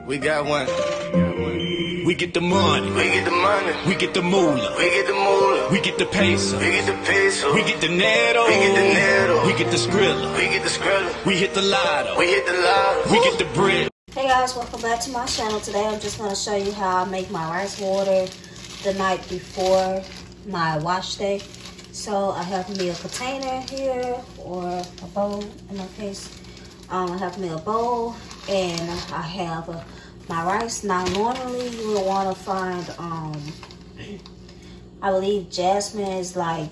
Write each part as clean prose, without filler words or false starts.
We got one. We get the money. We get the money. We get the moolah. We get the moolah. We get the peso. We get the peso. We get the netto. We get the netto. We get the skrilla. We get the skrilla. We hit the lotto. We hit the lotto. We get the bread. Hey guys, welcome back to my channel. Today I'm just going to show you how I make my rice water the night before my wash day. So I have me a container here, or a bowl in my case. I have me a bowl, and I have my rice. Now normally you would want to find, I believe jasmine is like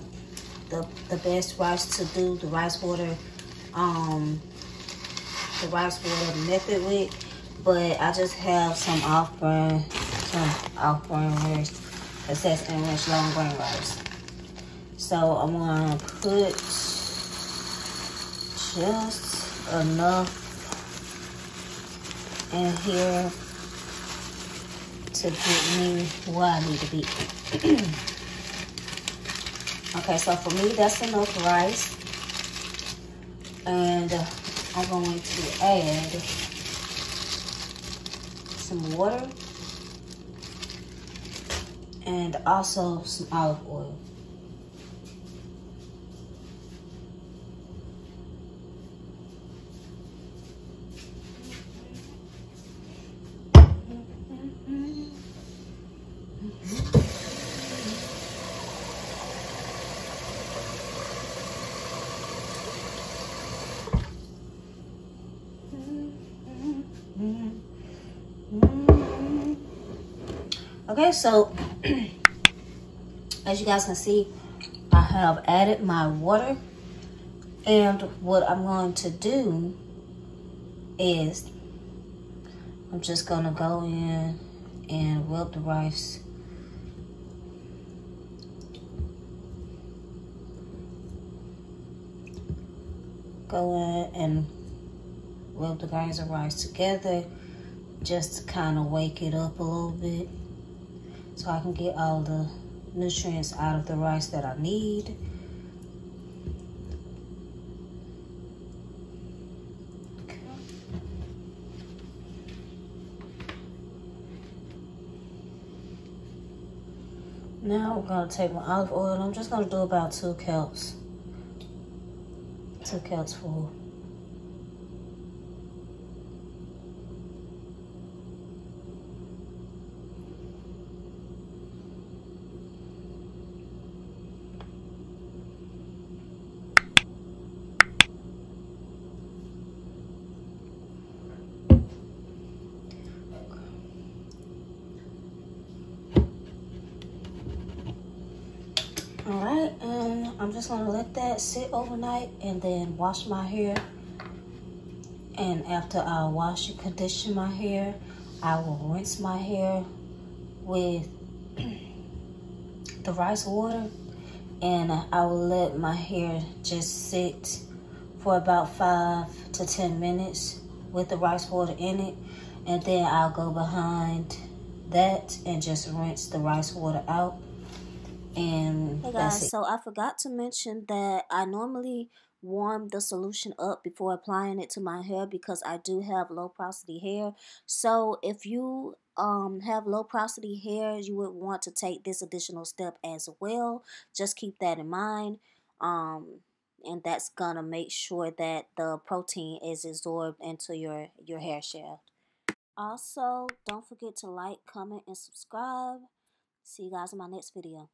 the best rice to do the rice water method with. But I just have some off-brand rice that says English long grain rice. So I'm gonna put just enough in here to get me where I need to be. Okay, so for me that's enough rice, and I'm going to add some water and also some olive oil. Okay, so as you guys can see, I have added my water, and what I'm going to do is I'm just gonna go in and wilt the rice. Go in and wilt the grains of rice together just to kind of wake it up a little bit, so I can get all the nutrients out of the rice that I need. Okay. Now I'm gonna take my olive oil, and I'm just gonna do about 2 cups. 2 cups full. Alright, and I'm just gonna let that sit overnight and then wash my hair. And after I wash and condition my hair, I will rinse my hair with the rice water, and I will let my hair just sit for about 5 to 10 minutes with the rice water in it, and then I'll go behind that and just rinse the rice water out. And hey guys, so I forgot to mention that I normally warm the solution up before applying it to my hair, because I do have low porosity hair. So if you have low porosity hair, you would want to take this additional step as well. Just keep that in mind, and that's gonna make sure that the protein is absorbed into your hair shaft. Also, don't forget to like, comment, and subscribe. See you guys in my next video.